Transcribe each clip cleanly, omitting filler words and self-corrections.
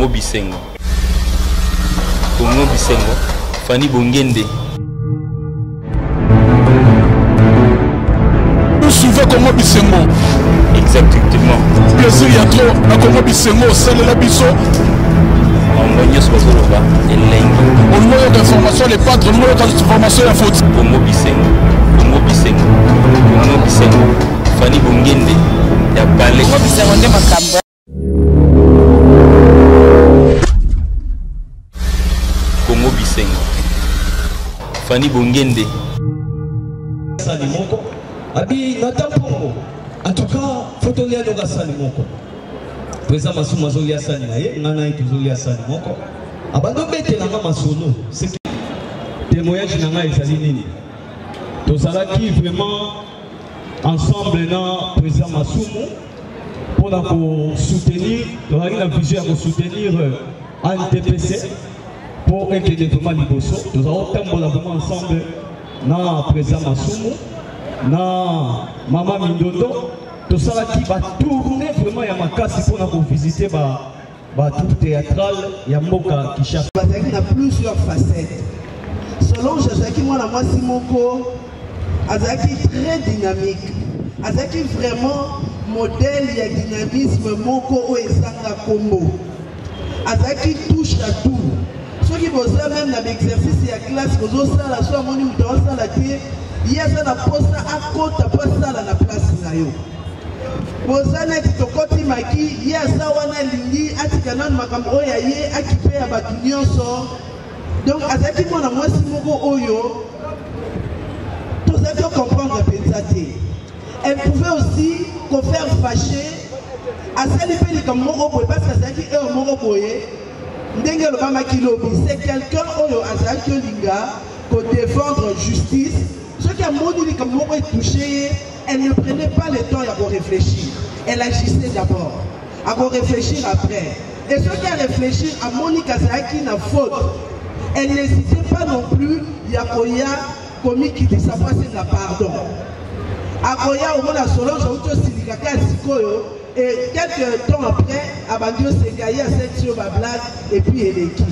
Congo Bisengo. Congo Bisengo. Fanny Bongende. Vous suivez Congo Bisengo. Exactement. Plaisir, il y a trop. La Congo Bisengo, c'est le Labiso. On a d'informations, les patres, on a d'informations, la faute. Congo Bisengo. Congo Bisengo. Congo Bisengo. Fanny Bongende. Il y a Balé. Congo Bisengo, on est Makamba. Congo Bisengo. Fanny Bongende. Salimoko. Abi Natapongo. En tout cas, photo de la Salimoko. Président Massouma Zolia Salinaye, Nana et Zolia Salimoko. Abando bete na masolo, c'est témoignage nanga esalinini. Tozalaki vraiment ensemble na président Massoumou pour la soutenir, la vision de soutenir ANTPC pour que vraiment liboso. Nous avons vraiment ensemble na président Massoumou, na maman Mindondo. Tout ça qui va tourner vraiment à ma casse pour visiter ma troupe théâtrale Yamboka qui cherche. Il a plusieurs facettes. Selon Jazaki, moi, Simoko, Azaki très dynamique. Azaki vraiment modèle, il y a dynamisme, Moko ou Esanga Combo. Azaki touche à tout. Ceux qui vont même dans l'exercice, il y a classe, vous avez ça, la soirée, vous avez ça, la télé, il y a ça, la poste à côté, pas ça, la place. Bozana kitokoti maki ya sawana lingi atikana makambo oya ye akipe ya batu nyonso. Donc azaki mona mwasi moko oyo tozaki comprendre pensa te. Elle pouvait aussi ko faire fâcher asali pe likambo moko boye parce que azaki moko boye ndenge lo bama kilobi c'est quelqu'un oyo azaki linga ko défendre justice. Ce qui a moni likambo moko touché. Elle ne prenait pas le temps à réfléchir. Elle agissait d'abord. À réfléchir après. Et ce qui a réfléchi à Monique Azaki n'a faute. Elle n'hésitait pas non plus. Yakoya, commis qui dit ça c'est la pardon. Akoya, au moins la Solange, et quelques temps après, Abandio s'est gaillé à cette sur ma blague et puis elle est qui.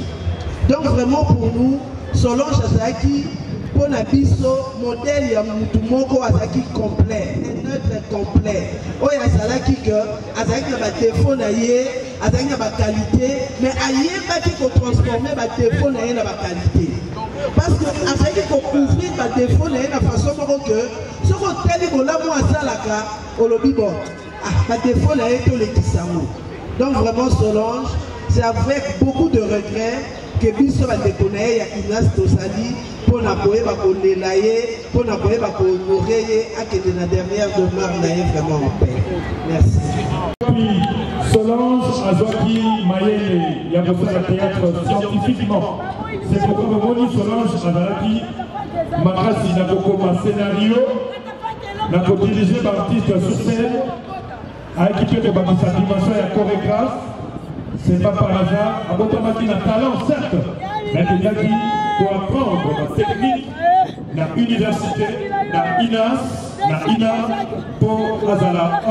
Donc vraiment pour nous, Solange Azaki, pour la biso modèle il y a Moutoumoko Azaki complet, un neutre complet. Oh il y a Azaki que Azaki na défaut na yé, Azaki na qualité, mais aïe pas qui faut transformer ma défaut na yé na qualité. Parce que Azaki faut couvrir ma défaut na yé na façon que ce qu'on telle que là moi salaka au lobby bon. Ah ma défaut na yé to le kisamo. Donc vraiment Solange, c'est avec beaucoup de regrets que biso va déconner ya Inas Tosali. Pour n'appuyer ma collègue, pour n'appuyer ma collègue, à que de la dernière demeure naïve vraiment en paix. Merci. Solange Azwaki Mayele, il y a besoin de théâtre scientifiquement. C'est pourquoi Moni Solange Azwaki Makasi n'a pas scénario, n'a pas dirigé par artiste sur scène, a équipé de sa dimension et chorégraphe. C'est pas par hasard, à Botamaki n'a talent certes, mais il a dit pour apprendre la technique, la université, la INAS, la INA, pour Azala,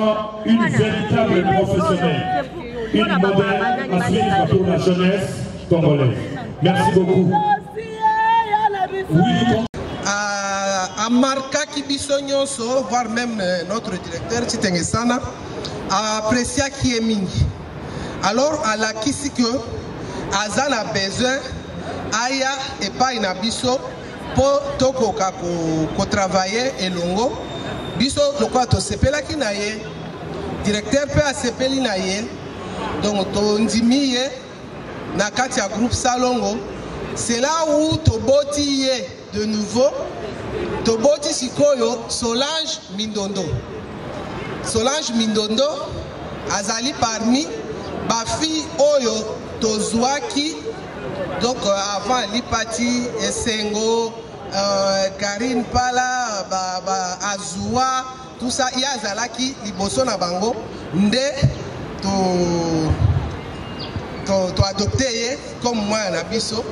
une véritable professionnelle, une modèle à suivre pour la jeunesse congolaise. Merci beaucoup. Oui, à Marca Kibisonyoso, voire même notre directeur Titengesana, a apprécié qui est mingi. Alors, à la kisi que Azan a besoin, Aya et pas une abisso pour toko ko travailler et longo. Biso le quoi to sepela ki na ye, directeur peut a sepeli na ye, donc to ndimi ye na kati ya groupe Salongo. C'est là où to boti ye de nouveau, to boti sikoyo Solange Mindondo. Solange Mindondo azali parmi ba fille oyo tozwaki donc avant Lipati Esengo Karine Pala Azua tout ça il y a zalaki liboso na bango nde to adopté comme moi na biso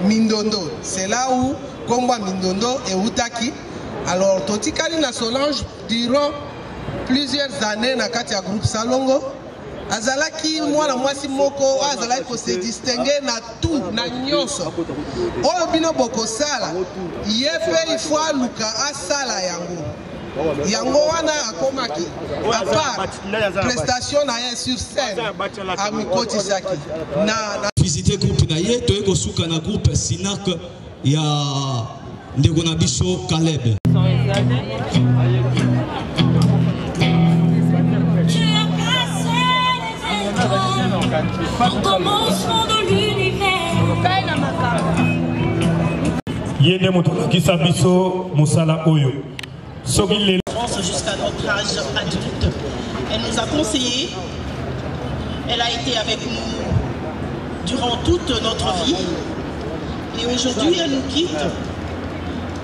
Mindondo. C'est là où Komba Mindondo et Utaki. Alors Totikali na Solange durant plusieurs années na kati ya groupe Salongo. azalaki mwana mwasi moko azalaki ko se distinguer na tout na nyonso oyo bino bokosala ye pe ifo aluka asala yango yango wana akomaki à part prestation na ye sur scène amikotisaki na visiter groupe na ye toye kosuka na groupe Sinak ya ndeko na biso Caleb. Yende moto kisa biso musala oyo. Jusqu'à notre âge adulte. Elle nous a conseillé, elle a été avec nous durant toute notre vie et aujourd'hui elle nous quitte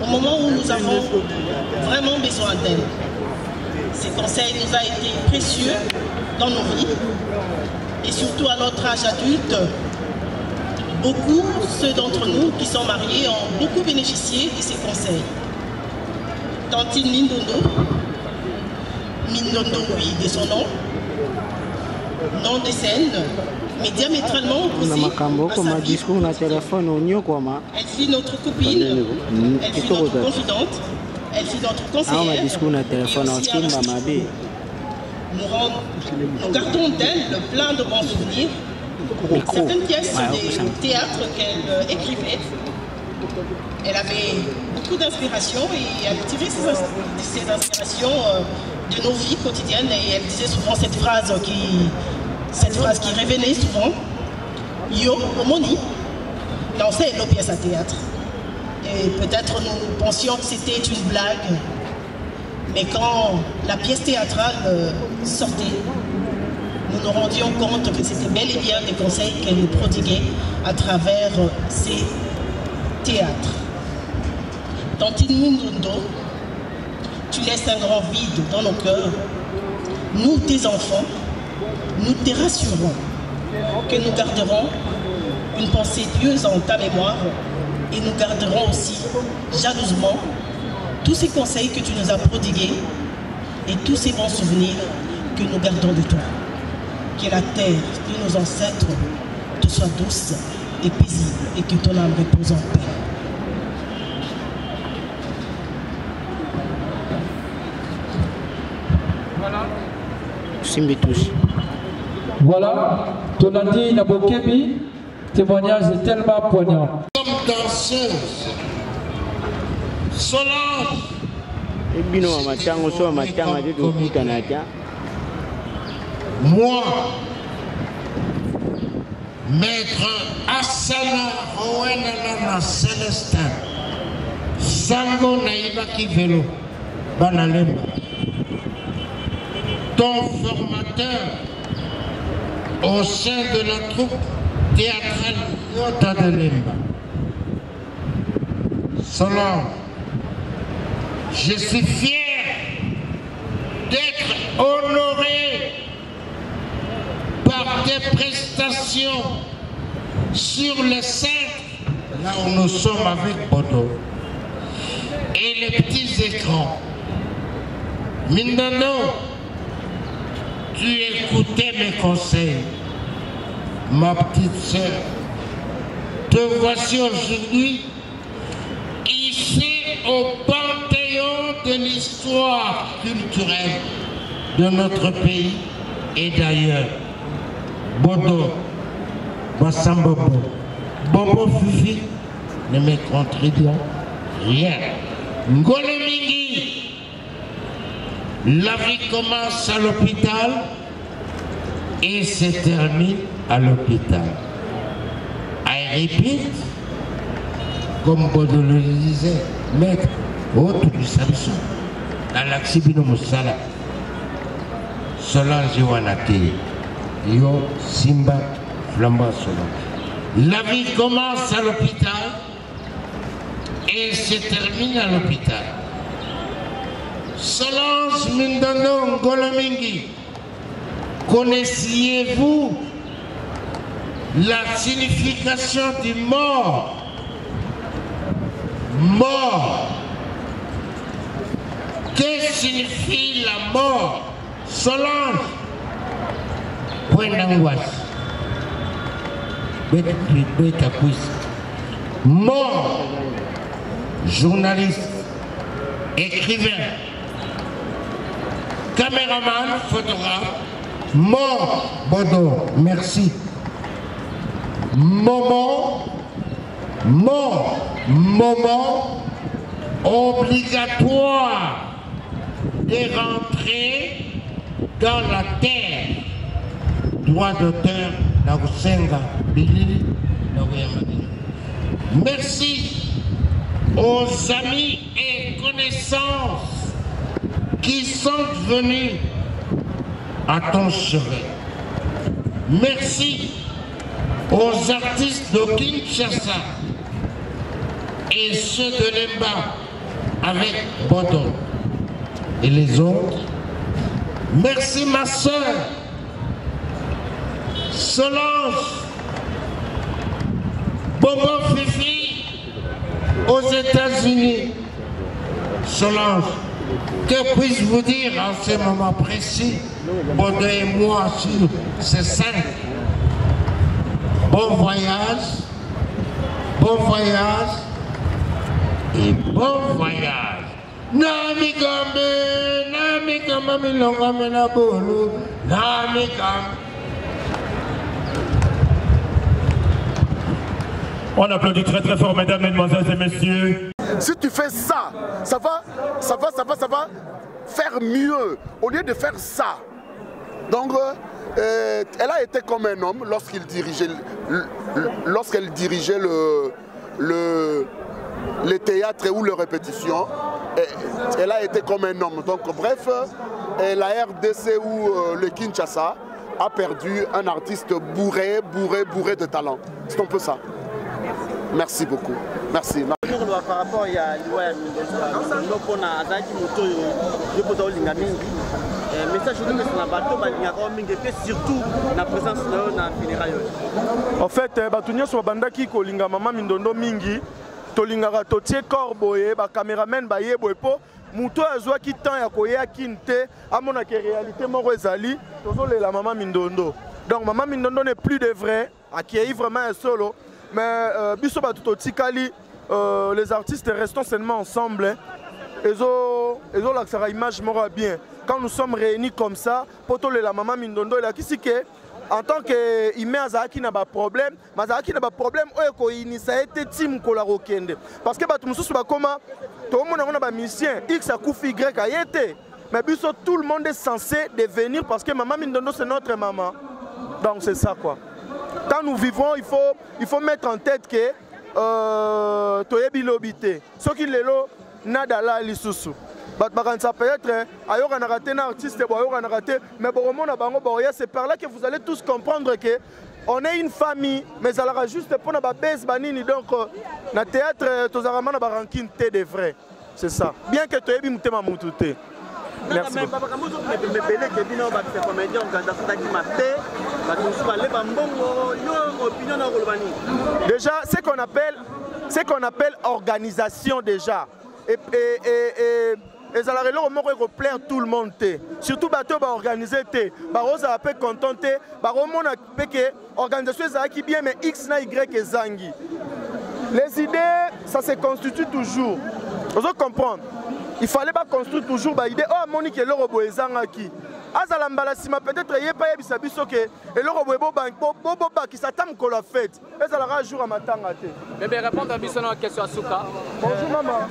au moment où nous avons vraiment besoin d'elle. Ses conseils nous ont été précieux dans nos vies et surtout à notre âge adulte. Beaucoup, ceux d'entre nous qui sont mariés, ont beaucoup bénéficié de ses conseils. Tantine Mindondo, oui, de son nom de scène, mais diamétralement opposé à sa vie. Elle fut notre copine, elle fut notre confidente, elle fut notre conseillère. Et aussi nous gardons d'elle plein de bons souvenirs. Certaines pièces de théâtre qu'elle écrivait, elle avait beaucoup d'inspiration et elle tirait ses inspirations de nos vies quotidiennes et elle disait souvent cette phrase qui revenait souvent. Yo, Omoni, dansait nos pièces à théâtre. Et peut-être nous pensions que c'était une blague, mais quand la pièce théâtrale sortait, nous nous rendions compte que c'était bel et bien des conseils qu'elle nous prodiguait à travers ces théâtres. Tantine Mundundo, tu laisses un grand vide dans nos cœurs. Nous, tes enfants, nous te rassurons que nous garderons une pensée pieuse en ta mémoire et nous garderons aussi jalousement tous ces conseils que tu nous as prodigués et tous ces bons souvenirs que nous gardons de toi. Que la terre de nos ancêtres te soit douce et paisible et que ton âme repose en paix. Voilà, Tonati Nabokebi, témoignage est tellement poignant. Comme danseuse, Solange, moi, maître Asana Rowenana Célestin, Sango Naïbaki Vélo, Banalemba, ton formateur au sein de la troupe théâtrale Yota de Lemba. Solange, je suis fier d'être honoré par tes prestations sur les scènes, là où nous sommes avec Bodo, et les petits écrans. Mindano, tu écoutais mes conseils, ma petite sœur. Te voici aujourd'hui ici au panthéon de l'histoire culturelle de notre pays et d'ailleurs. Bodo, Bassambobo, Bobo Fifi, ne me contredit rien. Ngolomingi, la vie commence à l'hôpital et se termine à l'hôpital. I repeat, comme Bodo le disait, maître, autre du Samson, à l'Axibino Moussala, Solange Wanake. Yo, Simba, Flamba, Solange. La vie commence à l'hôpital et se termine à l'hôpital. Solange Mindondo Ngolomingi, connaissiez-vous la signification du mort? Mort. Que signifie la mort? Solange, point d'angoisse. Mort, journaliste, écrivain, caméraman, photographe, mort, Bodo, merci. Moment obligatoire de rentrer dans la terre. Droit d'auteur, Nagusenga, Bilili, Nagoyamani. Merci aux amis et connaissances qui sont venus à ton chevet. Merci aux artistes de Kinshasa et ceux de Lemba avec Bodo et les autres. Merci ma soeur Solange Bobo Fifi aux États-Unis. Solange, que puis-je vous dire en ce moment précis, Bodo et moi sur ces scènes? Bon voyage et bon voyage. Nami Gambe, milonga mena bolu, Nami Gambe. On applaudit très très fort, mesdames, mesdemoiselles et messieurs. Si tu fais ça, ça va faire mieux au lieu de faire ça. Donc, elle a été comme un homme lorsqu'elle dirigeait le théâtre ou les répétitions. Elle a été comme un homme. Donc, bref, la RDC ou le Kinshasa a perdu un artiste bourré de talent. C'est un peu ça. Merci beaucoup. Merci. Par rapport à surtout la présence de la funéraille. En fait, Batunia sur Bandaki Kolinga Mama Mindondo Mingi, Tolingara Totie Corboye, caméraman Baye Boepo, Mouto Azwa qui tend à Koya Kinte, à mon réalité Morezali, Tozole la Mama Mindondo. Donc Mama Mindondo n'est plus de vrai, à qui est vraiment un solo, mais Bisso Batuto Tikali, les artistes restons seulement ensemble. Ils ont l'image bien. Quand nous sommes réunis comme ça, poto la maman Mindondo la qui que en tant que Ime Azaki n'a pas problème, Mazaki n'a pas problème o ça a été team ko la rokende parce que batu mususu ba koma to mona on a ba musicien X a Koufi Y a été mais biso tout le monde est censé devenir parce que maman Mindondo c'est notre maman. Donc c'est ça quoi. Quand nous vivons, il faut mettre en tête que toyebi lobité. Ce qui lelo nada la lisusu. Ça peut être ailleurs on a raté un artiste, mais c'est par là que vous allez tous comprendre que on est une famille, mais ça aura juste pour la base banini donc na théâtre tozarama na barankin té de vrai. C'est ça. Bien que toyebi mutema mutute. Merci. Déjà, ce qu'on appelle organisation déjà. Et ça va plaire tout le monde. Surtout bateau va organiser Barosa va contenté. Baromona que organisation qui bien mais X na Y et Zangi. Les idées, ça se constitue toujours. Vous comprenez? Il fallait pas construire toujours des idées. Oh, Monique, le robot est Zangaki. Azalambala sima peut-être yé pas yebisa biso ke et le robot bobo qui s'attend qu'on la fête. Et ça la jour à matanga té. Bébé répondre à biso na question à Souka. Bonjour maman.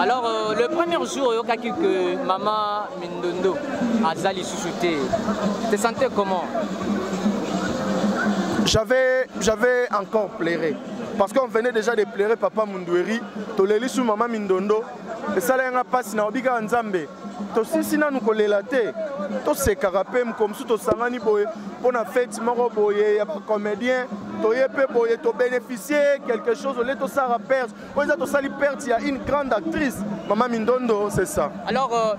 Alors le premier jour yokaki que maman Mindondo azali susute. Tu te sentais comment? J'avais encore pleuré. Parce qu'on venait déjà de pleurer papa Mundoueri, toleli sous maman Mindondo. Et ça n'a pas si na obiga nzambe. To sisi na nukolela te. To se karapem comme si to sangani boye pour na fête moko boye ya comédien. To yepe boye to bénéficier quelque chose au to sara perte. Pour ça to sali perte il y a une grande actrice maman Mindondo, c'est ça. Alors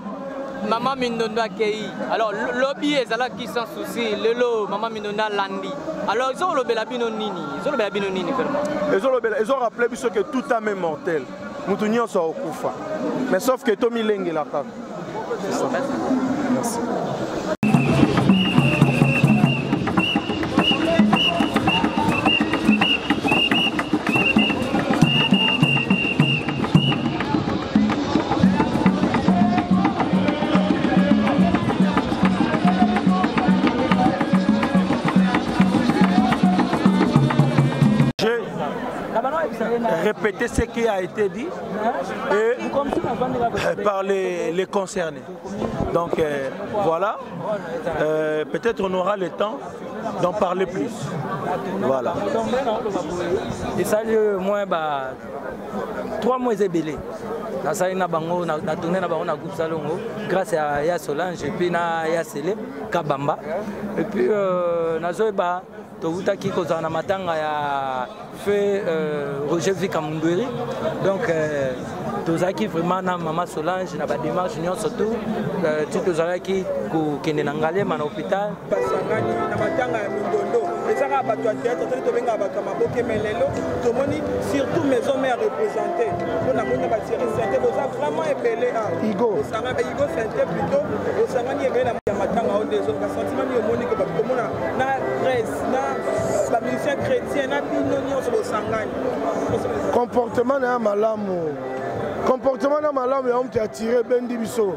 maman Mindondo accueilli. Alors lobby ezala qui sans souci, lelo maman Mindondo landi. Alors ils ont le belabino nini. Ils ont rappelé que tout âme est mortel. Moutounion soit au Koufa. Mais sauf que Tommy Lengue la carte. C'est ça. Merci. répéter ce qui a été dit et par les concernés. Donc voilà, peut-être on aura le temps d'en parler plus. Voilà. Et ça, moi, 3 mois et belé. Na tourné na groupe Salongo grâce à Ya Solange et puis na Ya Sele Kabamba. Et puis nazoeba tovuta ki kozana na matanga ya fait Roger Vikamundweri. Donc tozaki vraiment na Mama Solange na ba démarche union surtout tozaki ko kende na Ngalema na hôpital basangani na matanga ya Mindondo. ezaka bato ya théâtre toli tobenga bato ya maboke mais lelo tomoni surtout maison mère représentée mpona mona batiri sente boza vraiment ebele osanga Igo sente plutôt osangani ebele na matanga o deso basentiment ni omoni ko bakomona na presse na bamusicien chrétien na bino nyonso bosangani comportement na malamu ya mtu atire bendi biso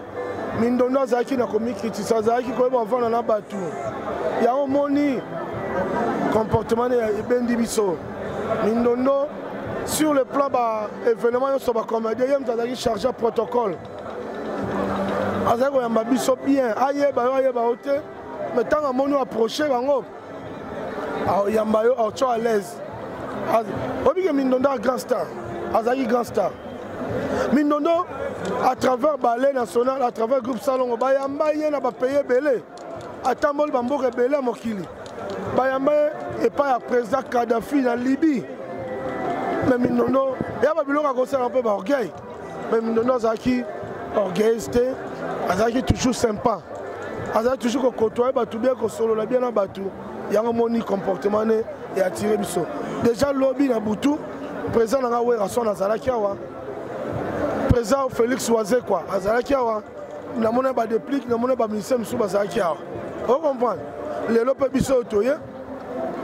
Mindondo azalaki na komikritisa azalaki koyeba ovanda na bato ya omoni comportement ya bendi biso Mindondo sur le plan ba événement yo so ba comédien yem tazaki chargé protocole azako yamba biso bien ayeba ote mais tant amoni approcher bango yamba yo auto à l'aise obike Mindondo a grand star azaki grand star Mindondo à travers ballet national à travers groupe Salongo bayamba yena ba payer belé atambol bamboka belé mokili bayamba et pas à président Kadhafi na Libye. Mais Mindondo, il y a un peu un peu d'orgueil. Mais Mindondo azaki orgueilliste, azaki toujours sympa. Azaki toujours côtoyer batu bien ko solo la bien na batu. Il y a un moni comportement et attirer biso. Déjà lobby na butu, président na ngawe rason azalaki awa. Président Félix Oisé quoi, azalaki awa. Na mona ba déplique, na mona ba ministère musu bazalaki awa. Vous comprenez? Les lopes biso toye.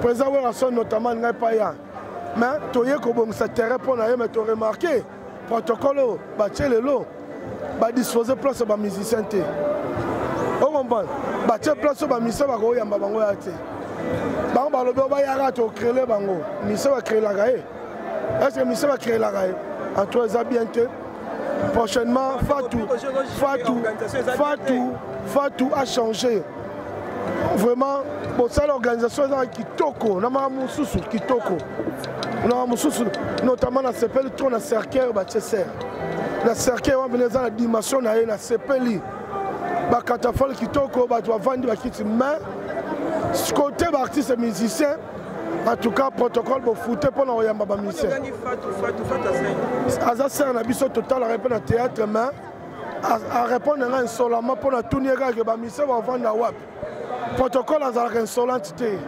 Président Werason notamment n'a pas ya. Mais toye ko bon ça terrain pour na mais tu remarqué protocole batele lo ba disposer place ba musicien té. On comprend. Batele place ba musicien ba ko yamba bango ya té. Bango ba lobo ba yara to créer bango. Musicien va créer la gaé. Est-ce que musicien va créer la gaé? En toi ça bientôt. Prochainement Fatou a changé. Vraiment, pour ça l'organisation est kitoko, notamment dans CPL, on a cercueil, la cercueil, on a la dimension, on a CPL, la catafole kitoko, on va vendre la kit, mais côté artiste et musicien, en tout cas, protocole pour foutre pour l'envoyer à musicien. Azasser un abysso total à répondre à théâtre, mais à répondre à un solament pour la tourner avec les musiciens va vendre la WAP. Protocole à la insolentité.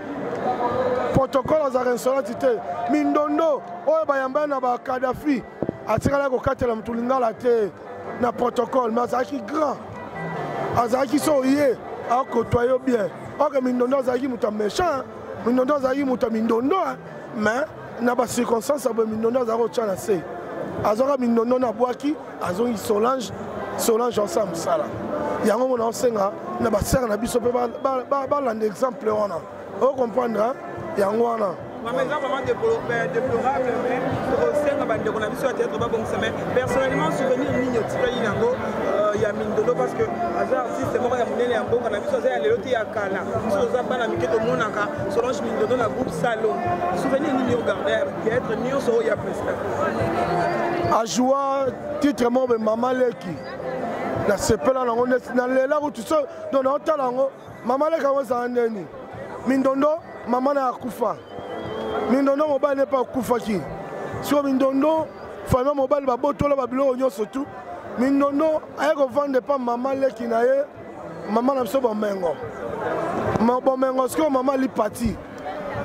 Mindondo, oh bayamba na ba Kadhafi, atikala ko katela mutulinga la te na protocole, mais azaki grand. Azaki soye, a côtoyer bien. Ok Mindondo azaki muta méchant, Mindondo azaki muta Mindondo, mais na ba circonstance ba Mindondo azako tchana se. Azora Mindondo na boaki, azongi Solange ensemble sala. Yango mona osenga na ba sœur na biso pe ba lande exemple wana. Vous comprenez yango wana. Mais vraiment déplorable mais au sein de la bande de théâtre ba bon semaine. Personnellement souvenir ligne tika yango ya Mindondo parce que hasard artiste moko ya munene yango kana biso za lelo ti ya kala. Biso za bana miketo monaka Solange Mindondo na groupe Salon. Souvenir ligne regarder théâtre nyonso ya presque. A joie titre mo be Mama Leki. La sepela nango na lela ko tuso don otala ngo Mama Leki ngo za ndeni. Mindondo mama na akufa. Mindondo mobile n'est pas kufa ki. Sur Mindondo famille mobile ba botola ba bilo nyonso tout. Mindondo ayeko vendre pas Mama Leki na ye. Mama na so bomengo. Bomengo sko mama li parti.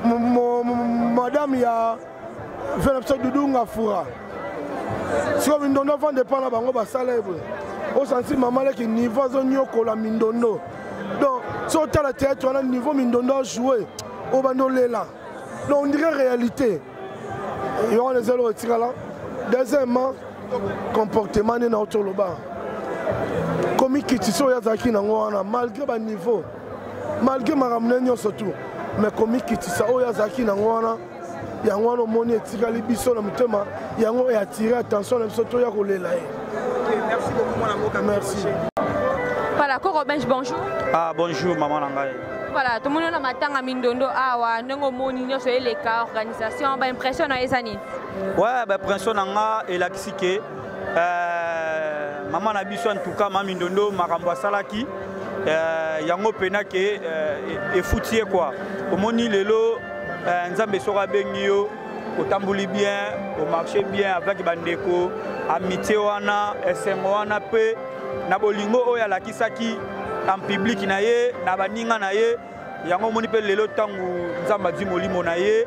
Madame ya Venapso Dudunga Fura. Sur Mindondo vendre pas na bango ba salèbre. Au sens Mama Leki niveau zo nyoko la Mindondo. Donc sur le théâtre on a niveau Mindondo joué. Au bandolela. Donc on dirait réalité. Il y aura les ailes retirées là. Deuxièmement, comportement n'est pas autour de bas. Comme qui tisse au yazaki n'angwana malgré le niveau, malgré ma ramener surtout, mais comme qui tisse au yazaki n'angwana yango wana omoni etikali biso na motema yango eatire attention na biso toya kolela ye. Merci beaucoup mon amour. Merci. Voilà, Koko Bench, bonjour. Ah bonjour maman Nangaye. Voilà, tout le monde a matanga mindondo awa nengo moni nyoso eleka organisation ba impression na ezani. Ouais, ba impression nanga elakisike maman na biso en tout cas mama mindondo makambo salaki yango pena ke efoutie quoi. Omoni lelo nzambe soka bengi yo otambuli bien, au marché bien avec bandeko, amitié wana, esengo wana pe na bolingo oya lakisaki en public na ye na baninga na ye yango moni pe lelo tangu nzamba di molimo na ye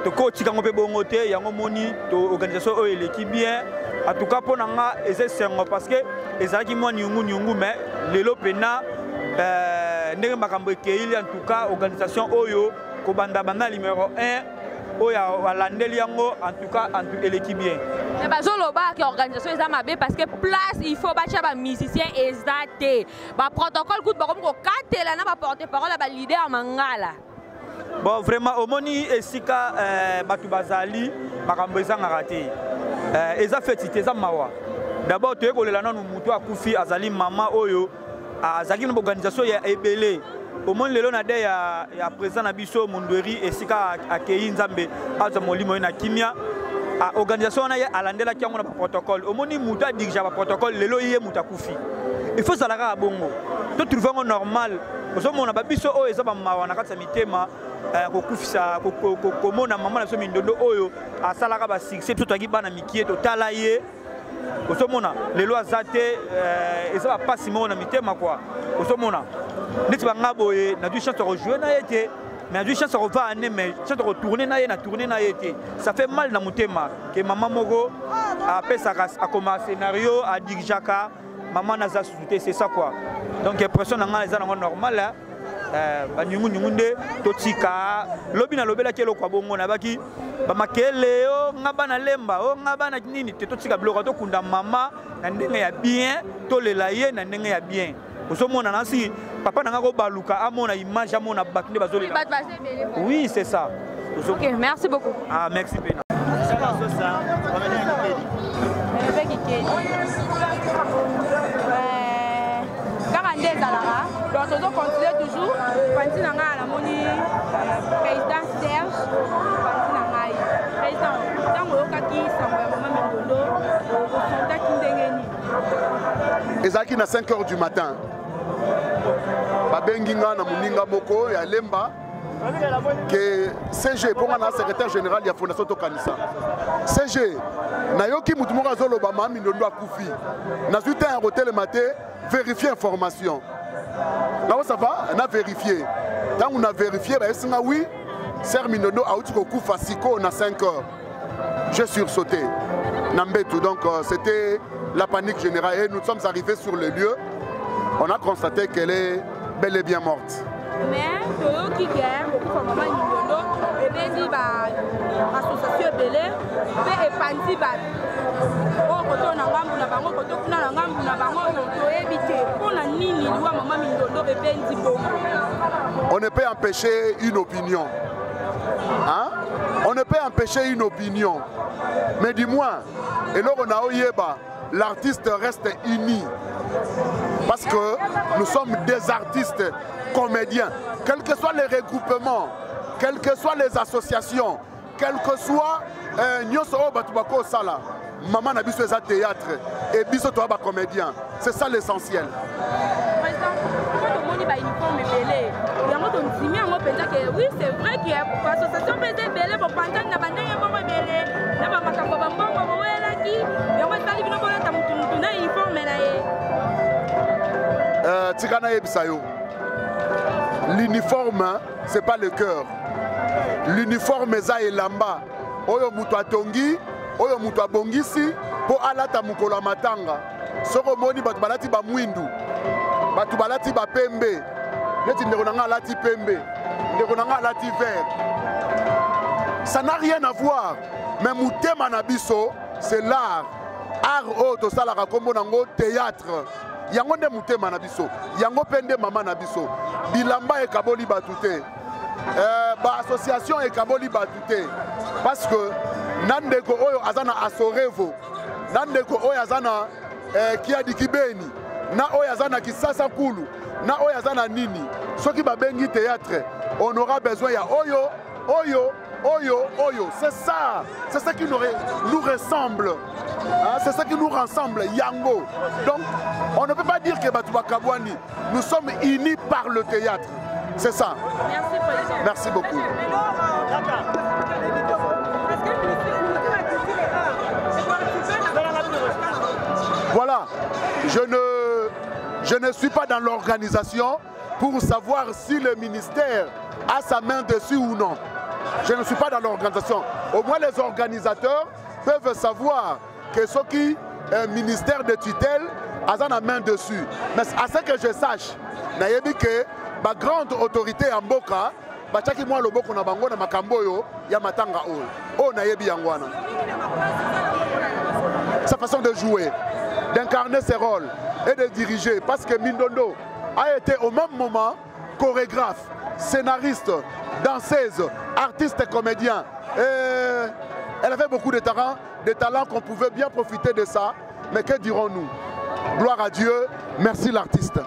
toko tika ngo pe bongo te yango moni to organisation oyo eleki bien en tout cas pour nanga esengo parce que ezalaki mo nyungu mais lelo pena ndenge makambo ekeili en tout cas organisation oyo ko banda banda numéro 1 oya walandeli yango en tout cas en tout eleki bien. Mais bazoloba que organisation eza mabe parce que place il faut bacha ba musicien ezate ba protocole coup ba comme ko katela na ba porte-parole ba leader mangala. Bon vraiment omoni esika batu bazali makambo ezanga raté eza fetite eza mawa d'abord toye kolela nanu mutu akufi azali mama oyo azali na organisation ya ebele omoni lelo na de ya président na biso Mondweri esika akei nzambe aza molimo na kimia organisation na ye alandela kiango na protocole omoni mutu a dirige ba protocole lelo ye mutu akufi il faut salaka bongo to trouver normal osomona ba biso oyo eza ba mawa na kati mitema ko kufisa ko mona mama na so mindondo oyo asalaka ba succès to taki bana mikie to tala ye osomona lelo azate eza ba pasi mo na mitema quoi osomona neti banga boye na du chance de rejouer na yete mais du chance de revoir année mais chance de retourner na yete ça fait mal na mutema que maman moko a pesa a comme scénario a dirigaka maman naza souté c'est ça quoi donc personne na ngala za normal ba nyungu nde totika lobi na lobela kelo kwa bongo na baki ba makele o ngaba na lemba o ngaba na nini totika bloka to kunda mama na ndenge ya bien to lela ye na ndenge ya bien osomona nasi papa nanga ko baluka amona image amona bakinde bazoli. Oui, c'est ça. OK, merci beaucoup. Ah, merci Pena. Donc, on continue toujours. Quand on a la monnaie, président Serge, président, tant que qui Ezaki na 5h du matin. Babenginga na muninga moko ya lemba que CG pour na secrétaire général ya fondation Tokanisa. CG na yoki mutu moko azoloba mami ndondo akufi. Na suite un hôtel matin vérifier information. Là ça va, on a vérifié. Tant on a vérifié ba esinga oui, Ser Mindondo a outi kokufa siko na 5h. J'ai sursauté. Nambetu donc c'était la panique générale et nous sommes arrivés sur le lieu. On a constaté qu'elle est bel et bien morte. Mais qui est beaucoup de maman Mindondo et bien dit association belé et pandi ba o koto na ngambu na bango koto kuna na ngambu na bango to éviter pour na nini loi maman Mindondo et bien dit bon. On ne peut empêcher une opinion. Hein? On ne peut empêcher une opinion. Mais du moins, et là on a oyeba, l'artiste reste uni. Parce que nous sommes des artistes comédiens. Quels que soient les regroupements, quelles que soient les associations, quel que soit maman na biso eza théâtre et biso to ba comédien. C'est ça l'essentiel. Oui, c'est vrai qu'il y a l'association belé pour penser na bandenge bongo belé na ba makambo ba mbongo wela ki yango tali bino ko ta mutu na uniforme na ye. Tikana yebisayo. L'uniforme, c'est pas le cœur. L'uniforme eza elamba. Oyo mutu atongi, oyo mutu abongisi po alata mukolo matanga. Soko moni batu balati ba mwindu. Batu balati ba pembe. Neti ndeko nanga alati pembe. Ndeko nanga alati vert. Ça n'a rien à voir. Mais mutema na biso, c'est l'art. Art auto salaka kombo nango théâtre. Yango nde mutema na biso. Yango pende mama na biso. Bilamba e kaboli batute. association et kaboli batute parce que nandeko oyo azana asorevo nandeko oyo azana kia dikibeni na oyo azana kisasa kulu na oyo azana nini soki babengi théâtre on aura besoin ya oyo c'est ça qui nous ressemble hein? C'est ça qui nous rassemble yango donc on ne peut pas dire que Batouba Kabouani nous sommes unis par le théâtre c'est ça. Merci beaucoup. Voilà, je ne suis pas dans l'organisation pour savoir si le ministère a sa main dessus ou non. Je ne suis pas dans l'organisation. Au moins les organisateurs peuvent savoir que ce qui est ministère de tutelle a la main dessus. Mais à ce que je sache, nayebi que ma grande autorité en Mboka, bachaki moi le boko na bango na makamboyo ya matanga o nayebi yangwana. Sa façon de jouer, d'incarner ses rôles et de diriger, parce que Mindondo a été au même moment chorégraphe, scénariste, danseuse, artiste et comédien. Et elle avait beaucoup de talents qu'on pouvait bien profiter de ça. Mais que dirons-nous? Gloire à Dieu, merci l'artiste.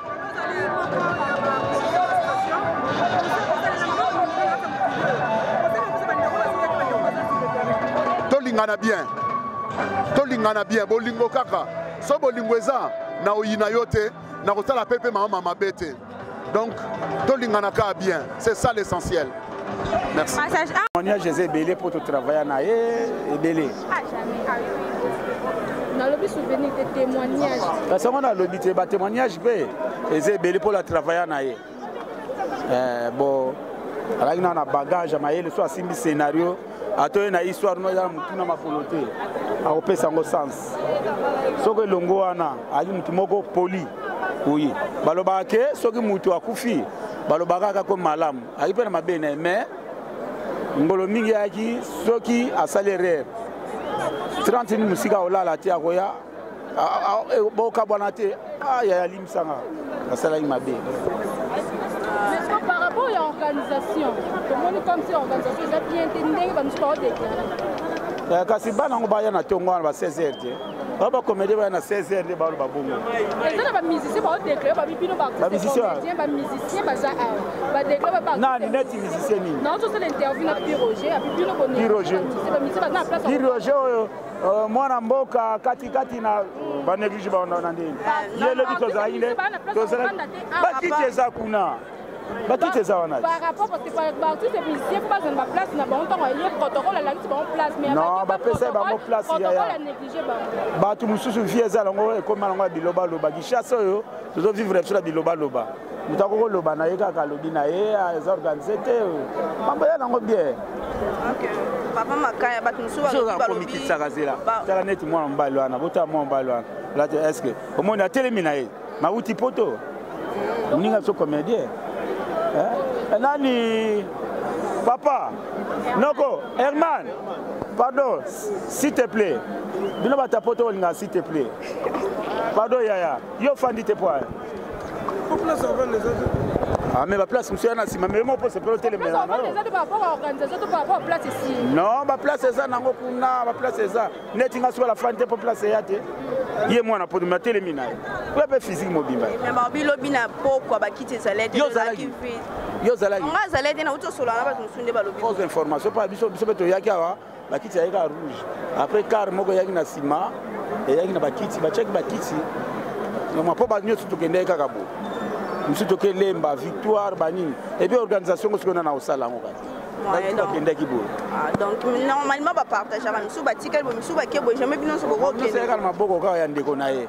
Tolingana bien, bolingo kaka. So bolingo eza na oyina yote, na kosala pepe mama mabete. Donc tolingana ka bien, c'est ça l'essentiel. Merci. Témoignage est belé pour tout travailler na et belé. Dans le souvenir de témoignage. Parce qu'on a le témoignage est belé pour la travailler na bon, alors il y a un bagage à mailler le soit simbi scénario. Ato na histoire no ya mutu na mapolote akopesa ngo sens soki longo wana ali mutu moko poli oui baloba ke soki mutu akufi baloba kaka ko malamu akipe na mabene mais ngolo mingi yaki soki asali erreur 30 minutes musika olala te akoya boka bwana te ya limsanga asala mabe. Par rapport à l'organisation, comment nous comme si l'organisation est bien entendue, va nous parler de kasi bana ngo baya na tongo na 16h. Baba comédie baya na 16h de ba bongo. Et ça ba musicien ba déclarer ba bibino ba musicien ba za ba déclarer ba. Non, ni net musicien ni. Non, tout c'est l'interview na Piroger, a bibino bonne. Piroger. C'est ba musicien ba na place. Piroger mwana mboka kati na ba néglige ba na ndeni. Yele bito za ile. To za ba kiteza kuna. Par rapport parce que par tous ces musiciens, il faut pas que ma place n'a pas longtemps il y a protocole la liste en place mais non ba pesa ba mo place ya ya ba tu mususu fieza longo e comme longo biloba loba ki chasse yo to vivre sur la biloba loba mutako loba na yeka ka lobi na ye a organiser te mambo ya longo bien. OK papa makaya ba mususu ba komiki tsakazela tala net moi mbalo ana bota moi mbalo ana là est-ce que au monde a téléminé ye ma uti poto ninga so comédien. Nani papa Noko Herman pardon s'il te plaît bino bata poto linga s'il te plaît pardon yaya yo fandi te poa place avant les autres ah mais ma place monsieur na sima mais moi pour se peloter les mélanges les autres par rapport à organisation par rapport à place ici non ma place c'est ça nango kuna ma place c'est ça netinga sur la fandi pour place yate ye mwana pour me télémina pour be physique mobimba mais ma bilobina pourquoi ba kiti salette yo zalaki nga zalette na uto solo na ba musunde ba lobi aux informations pas biso beto yaki awa ba kiti yaka rouge après car moko yaki na sima et yaki na ba kiti ba check ba kiti moi pour ba nyoto to kende kaka bo musu to kelemba victoire banini et bien organisation ko sona na osala ngo kati donc normalement ba partage ba misu ba tikel bo misu ba kebo jamais bino so bo ke c'est calme boko ka ya ndeko na ye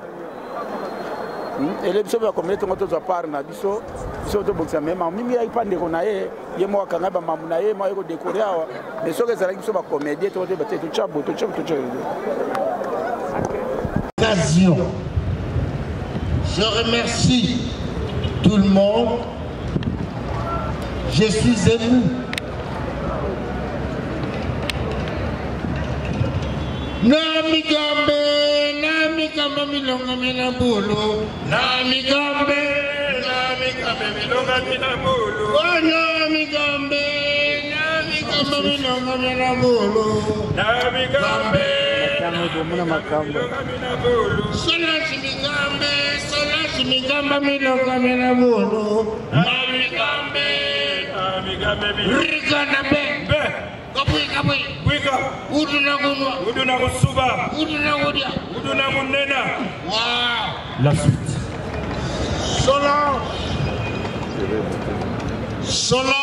ele biso ba communauté ngoto za par na biso biso to boxa même mimi ya ipande ko na ye ye mo kanga ba mamu na ye mo ko décorer awa mais so ke za biso ba comédie to ba to chabo to chabo occasion. Je remercie tout le monde. Je suis ému. Namigambe milonga minambulu. Namigambe milonga minambulu. Oh, Namigambe. La suite. Solange. Solange.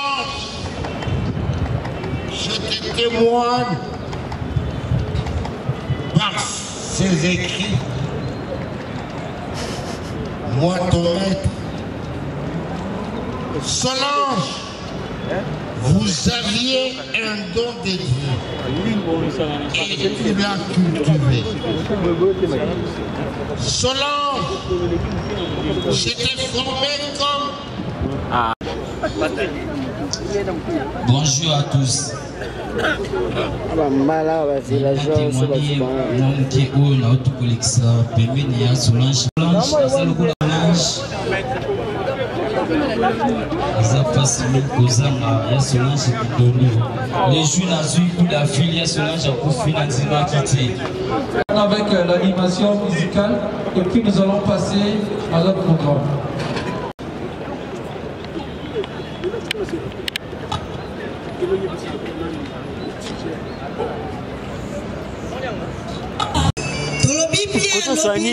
Je te témoigne par ces écrits. Moi, ton maître. Solange, vous aviez un don de Dieu et tu l'as cultivé. Solange, j'étais formé comme... Bonjour à tous. Les jeunes azul pour la fille Solange pour financer avec l'animation musicale et puis nous allons passer à l'autre programme.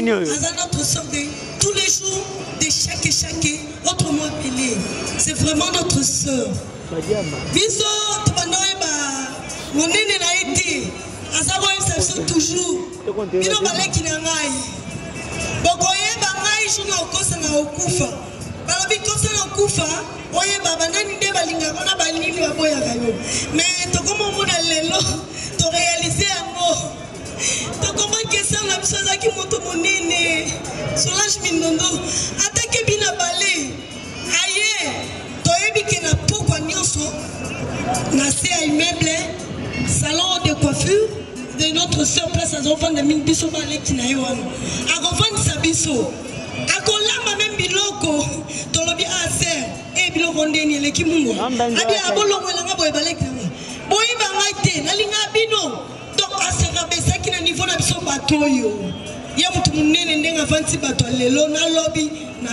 Notre sort de tous les jours de chaque autrement appelé. C'est vraiment notre sœur. Biso tobanoeba monene na été azabo exception toujours. Bino baleki na ngai. Bokoyeba ngai shuna okosa na okufa. Balobi kosa na okufa oyeba banani nde balinga kona balini baboya kayo. Mais tokomo mona lelo to réaliser yango. Tu comprends que ça la chose qui monte mon nez Solange Mindondo attaque bina balé aye toyebi ke na pokwa nyonso na se ay meuble salon de coiffure de notre sœur place à enfants de mingi biso balé kina yoana akovandi sa biso akolama même biloko tolobi a sœur e biloko ndeni eleki mungu abi abolongo elanga boye balé kina boye bangai te nalinga bino asera besaki na niveau na biso bato oyo ya mutu munene ndenge avanti bato lelo na lobby na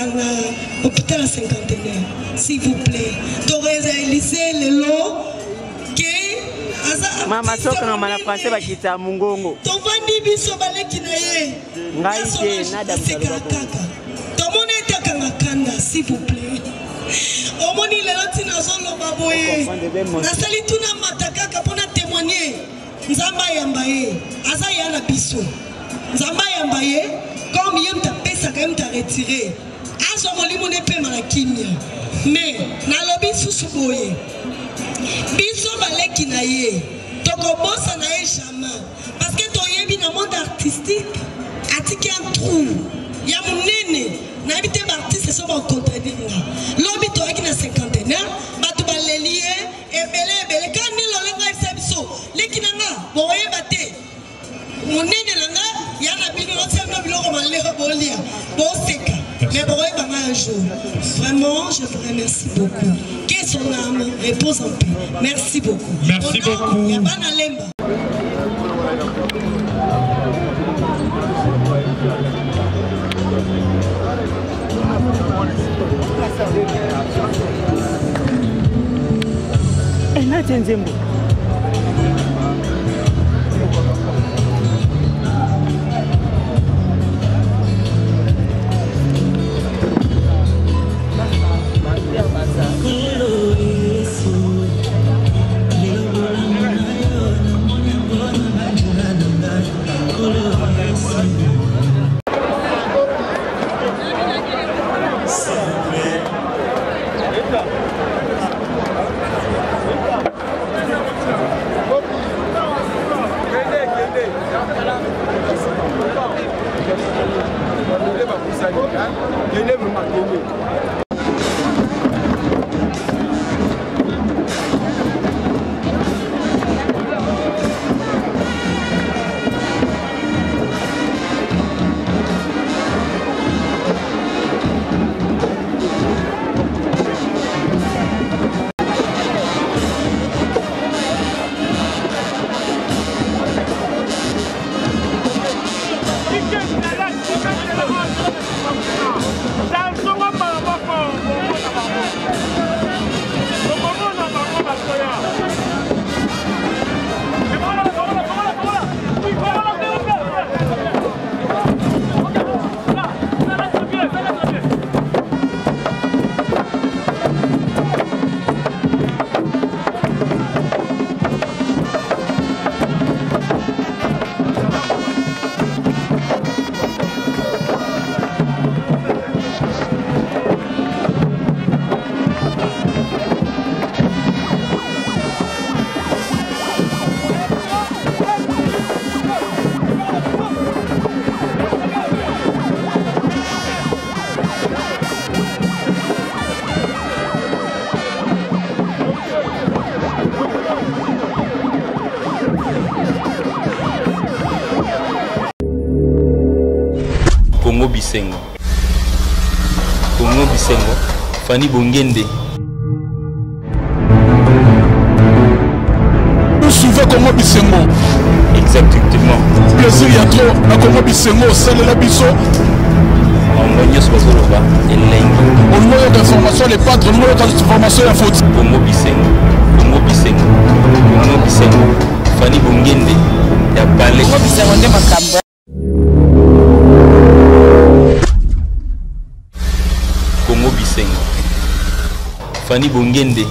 hôpital cinquantenaire s'il vous plaît to réaliser lelo que aza mama soka na mala français bakita mungongo to vandi biso baleki na ye ngai te nada kaka to mona etakanga kanda s'il vous plaît omoni lelo tina zoloba boye nasali tuna matakaka pona témoigner Nzamba yambaye, aza yana biso. Nzamba yambaye, comme yem ta pesa quand ta retiré. Azo molimo ne pe malakimia. Mais na lobi susuboye. Biso baleki na ye. Toko bossa na ye jamais. Parce que to yebi na monde artistique, atiki un trou. Ya munene, na habite artiste so ba contredire. Lobi to eki na cinquantenaire, batu balelie ebele quand ni lolenga biso. Lekinanga boye bate monene langa yana bino otsemna biloko malero bolia boseka mais boye banga un jour vraiment je vous remercie beaucoup que son âme repose en paix merci beaucoup yabana lemba na tenzembo Bisengo. Congo Bisengo. Fanny Bongende. Nous suivons Congo Bisengo. Exactement. Plaisir, il y a trop. La Congo Bisengo, c'est le biso. On a d'informations, les patres, on a d'informations, la faute. Congo Bisengo. Congo Bisengo. Congo Bisengo. Fanny Bongende. Il y a Balé. Congo Bisengo, on est Makambo. Congo Bisengo. Fanny Bongende.